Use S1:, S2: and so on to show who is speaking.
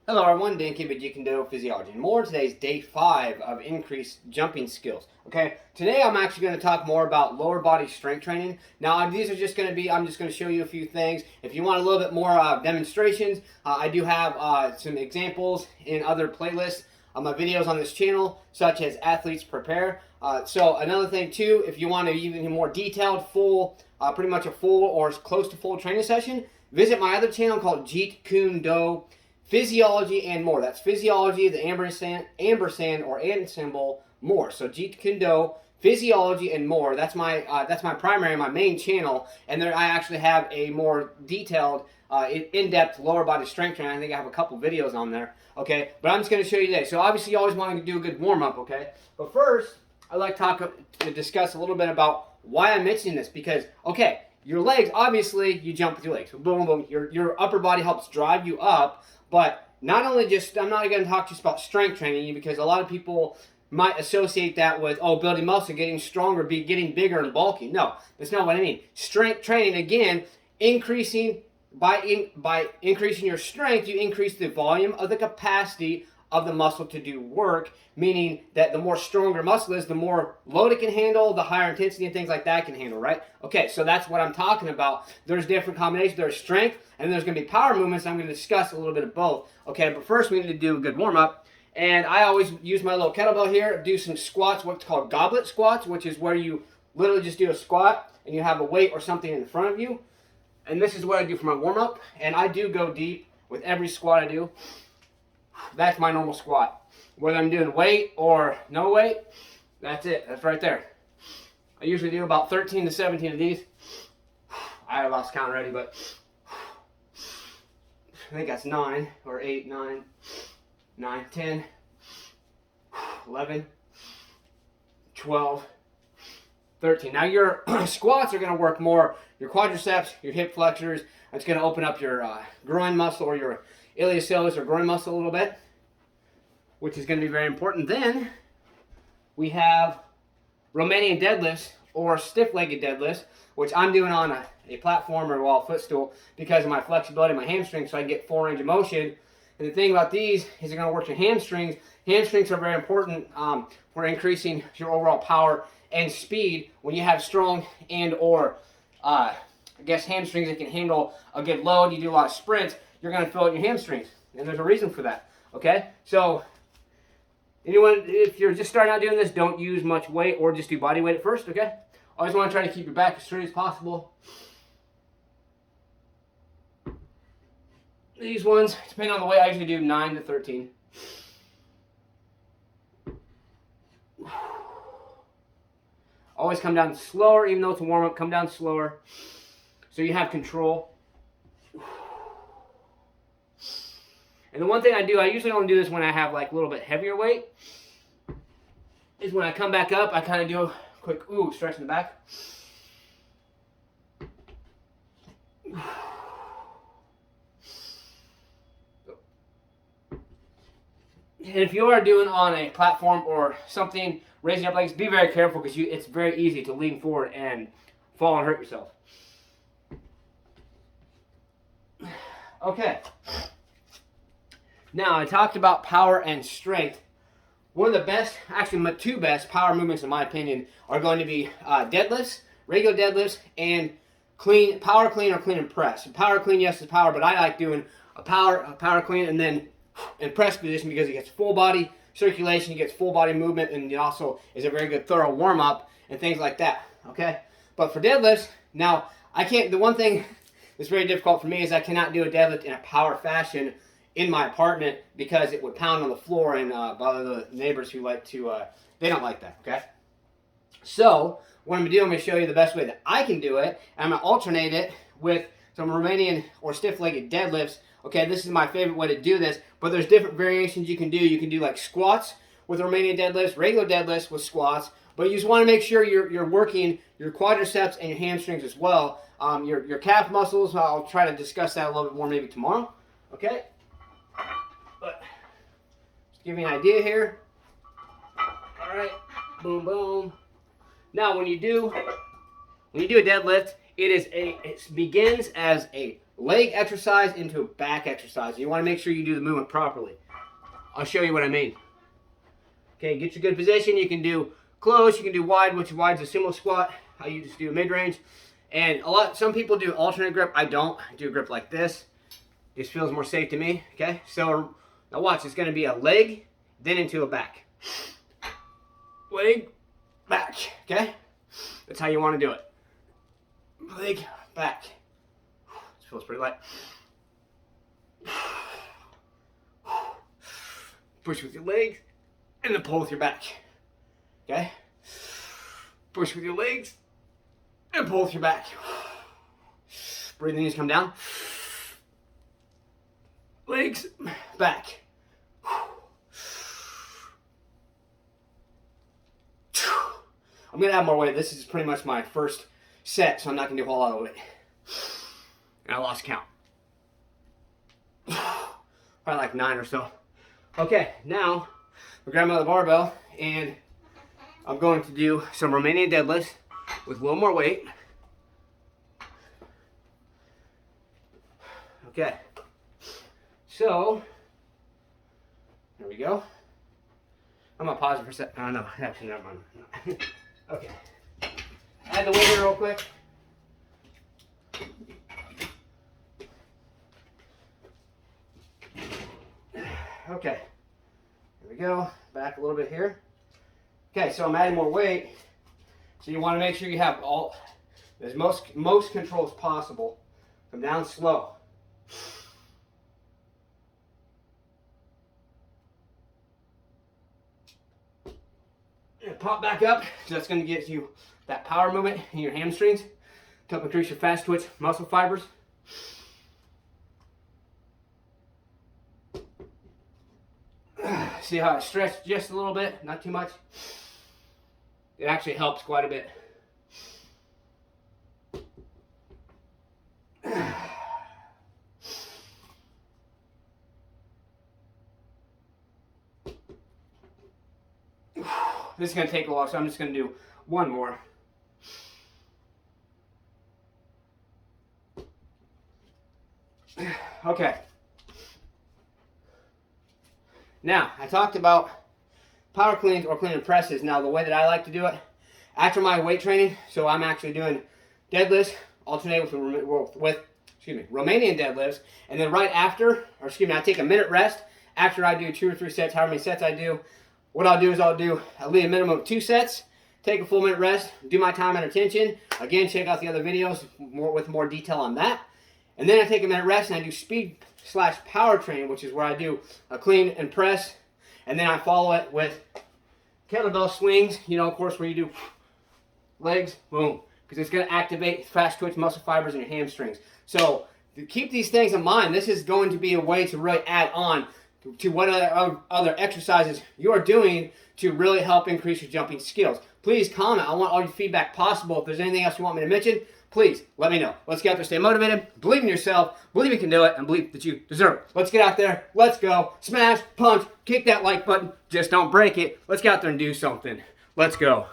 S1: Hello everyone, Dan Kid with Jeet Kune Physiology and more. Today's day 5 of increased jumping skills. Okay, today I'm actually going to talk more about lower body strength training. Now these are just going to be, I'm just going to show you a few things. If you want a little bit more demonstrations, I do have some examples in other playlists on my videos on this channel, such as Athletes Prepare. So another thing too, if you want to even more detailed, full, pretty much a full or close to full training session, visit my other channel called Jeet Kune Physiology and more. That's physiology, the ampersand or and symbol, more. So Jeet Kune Physiology and more. That's my primary, my main channel, and there I actually have a more detailed, in-depth lower body strength training. I think I have a couple videos on there. Okay, but I'm just going to show you today. So obviously, you always want to do a good warm up. Okay, but first, I'd like to discuss a little bit about why I'm mentioning this because okay, your legs obviously you jump with your legs. So boom, boom. Your upper body helps drive you up. But not only just, I'm not going to talk just about strength training because a lot of people might associate that with, oh, building muscle, getting stronger, getting bigger and bulky. No, that's not what I mean. Strength training, again, by increasing your strength, you increase the volume of the capacity of the muscle to do work, meaning that the more stronger muscle is, the more load it can handle, the higher intensity and things like that can handle, right? Okay, so that's what I'm talking about. There's different combinations. There's strength, and there's going to be power movements. I'm going to discuss a little bit of both. Okay, but first we need to do a good warm-up. And I always use my little kettlebell here, do some squats, what's called goblet squats, which is where you literally just do a squat, and you have a weight or something in front of you. And this is what I do for my warm-up. And I do go deep with every squat I do. That's my normal squat. Whether I'm doing weight or no weight, that's it. That's right there. I usually do about 13 to 17 of these. I lost count already, but I think that's 9 or 8, 9, 10, 11, 12, 13. Now your squats are going to work more your quadriceps, your hip flexors. It's going to open up your groin muscle or your iliopsoas or groin muscle a little bit, which is going to be very important. Then we have Romanian deadlifts or stiff-legged deadlifts, which I'm doing on a platform or a footstool because of my flexibility of my hamstrings, so I get full range of motion. And the thing about these is they're going to work your hamstrings. Hamstrings are very important for increasing your overall power and speed when you have strong and or hamstrings that can handle a good load. You do a lot of sprints, you're going to fill out your hamstrings, and there's a reason for that. Okay, so anyone, if you're just starting out doing this, don't use much weight or just do body weight at first. Okay, always want to try to keep your back as straight as possible. These ones, depending on the weight, I usually do 9 to 13. Always come down slower, even though it's a warm-up, come down slower so you have control. And the one thing I do, I usually only do this when I have like a little bit heavier weight, is when I come back up, I kind of do a quick, stretch in the back. And if you are doing on a platform or something, raising up legs, be very careful because it's very easy to lean forward and fall and hurt yourself. Okay. Now, I talked about power and strength. One of the best, actually my two best power movements in my opinion are going to be deadlifts, regular deadlifts, and clean, power clean or clean and press. Power clean, yes, is power, but I like doing a power clean and then in press position because it gets full body circulation, it gets full body movement, and it also is a very good thorough warm up and things like that. Okay, but for deadlifts, now I can't. The one thing that's very difficult for me is I cannot do a deadlift in a power fashion in my apartment because it would pound on the floor and bother the neighbors who like to. They don't like that. Okay, so what I'm gonna do, I'm gonna show you the best way that I can do it. I'm gonna alternate it with some Romanian or stiff-legged deadlifts. Okay, this is my favorite way to do this, but there's different variations you can do. You can do like squats with Romanian deadlifts, regular deadlifts with squats, but you just want to make sure you're working your quadriceps and your hamstrings as well. Your calf muscles, I'll try to discuss that a little bit more maybe tomorrow. Okay, but just give you an idea here. All right, boom, boom. Now when you do a deadlift, it begins as a leg exercise into a back exercise. You want to make sure you do the movement properly. I'll show you what I mean. Okay, get your good position. You can do close, you can do wide, which wide is a sumo squat. You just do mid-range. And some people do alternate grip. I don't. I do a grip like this. This feels more safe to me. Okay, so now watch. It's going to be a leg, then into a back. Leg, back. Okay, that's how you want to do it. Leg, back. This feels pretty light. Push with your legs, and then pull with your back. Okay? Push with your legs, and pull with your back. Breathing needs to come down. Legs, back. I'm going to add more weight. This is pretty much my first set, so I'm not going to do a whole lot of weight. And I lost count. Probably like 9 or so. Okay, now we'll grab my barbell and I'm going to do some Romanian deadlifts with a little more weight. Okay, so there we go. I'm gonna pause it for a second. Oh no, actually never mind. Okay, add the weight here real quick. Okay, here we go. Back a little bit here. Okay, so I'm adding more weight. So you want to make sure you have as most control as possible. Come down slow. And pop back up. So that's going to get you that power movement in your hamstrings to help increase your fast twitch muscle fibers. See how I stretched just a little bit, not too much. It actually helps quite a bit. This is going to take a while, so I'm just going to do one more. Okay. Now, I talked about power cleans or clean and presses. Now, the way that I like to do it, after my weight training, so I'm actually doing deadlifts, alternate with Romanian deadlifts, and then right after, I take a minute rest after I do 2 or 3 sets, however many sets I do. What I'll do is I'll do at least a minimum of 2 sets, take a full minute rest, do my time under tension. Again, check out the other videos with more detail on that. And then I take a minute rest and I do speed/power training, which is where I do a clean and press. And then I follow it with kettlebell swings, of course, where you do legs, boom. Because it's going to activate fast twitch muscle fibers in your hamstrings. So to keep these things in mind, this is going to be a way to really add on to what other exercises you're doing to really help increase your jumping skills. Please comment. I want all your feedback possible. If there's anything else you want me to mention, please let me know. Let's get out there, stay motivated, believe in yourself, believe you can do it, and believe that you deserve it. Let's get out there. Let's go. Smash, punch, kick that like button. Just don't break it. Let's get out there and do something. Let's go.